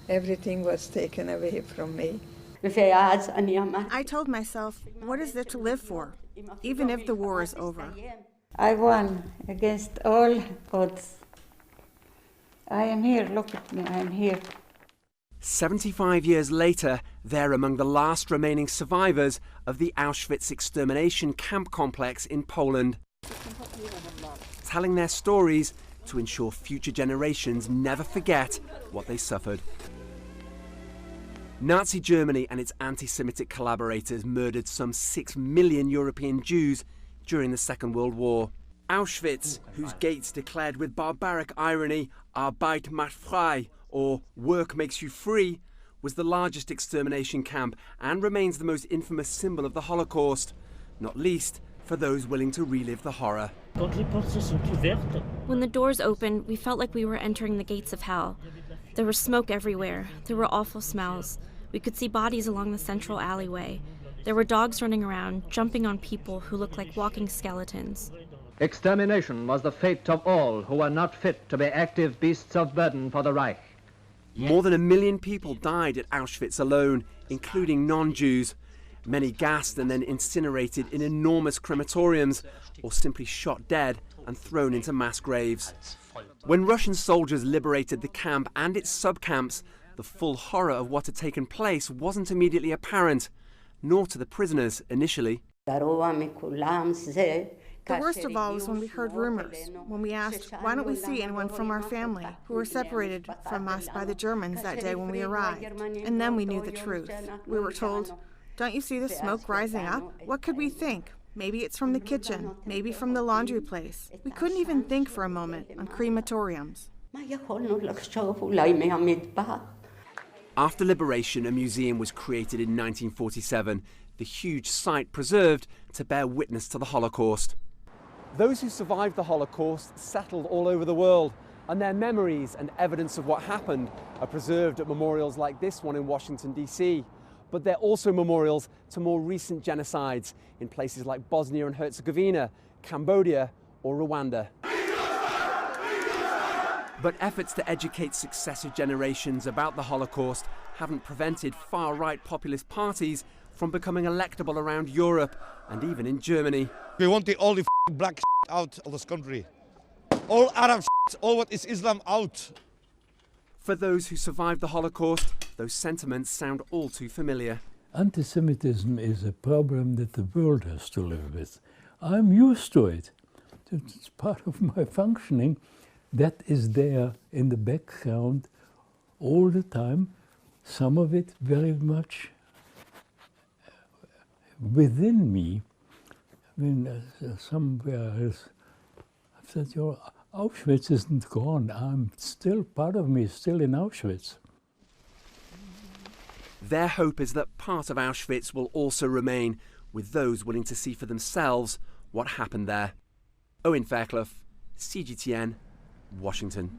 Everything was taken away from me. I told myself, what is there to live for, even if the war is over? I won against all odds. I am here, look at me, I am here. 75 years later, they're among the last remaining survivors of the Auschwitz extermination camp complex in Poland, telling their stories to ensure future generations never forget what they suffered. Nazi Germany and its anti-Semitic collaborators murdered some 6 million European Jews during the Second World War. Auschwitz, whose gates declared with barbaric irony, Arbeit macht frei, or work makes you free, was the largest extermination camp and remains the most infamous symbol of the Holocaust, not least for those willing to relive the horror. When the doors opened, we felt like we were entering the gates of hell. There was smoke everywhere. There were awful smells. We could see bodies along the central alleyway. There were dogs running around, jumping on people who looked like walking skeletons. Extermination was the fate of all who were not fit to be active beasts of burden for the Reich. More than 1 million people died at Auschwitz alone, including non-Jews. Many gassed and then incinerated in enormous crematoriums, or simply shot dead and thrown into mass graves. When Russian soldiers liberated the camp and its sub-camps, the full horror of what had taken place wasn't immediately apparent, nor to the prisoners initially. The worst of all was when we heard rumors, when we asked, why don't we see anyone from our family who were separated from us by the Germans that day when we arrived? And then we knew the truth. We were told, don't you see the smoke rising up? What could we think? Maybe it's from the kitchen, maybe from the laundry place. We couldn't even think for a moment on crematoriums. After liberation, a museum was created in 1947, the huge site preserved to bear witness to the Holocaust. Those who survived the Holocaust settled all over the world, and their memories and evidence of what happened are preserved at memorials like this one in Washington, D.C. But they're also memorials to more recent genocides in places like Bosnia and Herzegovina, Cambodia, or Rwanda. But efforts to educate successive generations about the Holocaust haven't prevented far-right populist parties from becoming electable around Europe and even in Germany. We want all the black out of this country. All Arab all what is Islam out. For those who survived the Holocaust, those sentiments sound all too familiar. Anti-Semitism is a problem that the world has to live with. I'm used to it. It's part of my functioning. That is there in the background all the time. Some of it very much within me. I mean, somewhere else, I've said, Auschwitz isn't gone. I'm still, part of me is still in Auschwitz. Their hope is that part of Auschwitz will also remain, with those willing to see for themselves what happened there. Owen, Fairclough, CGTN, Washington.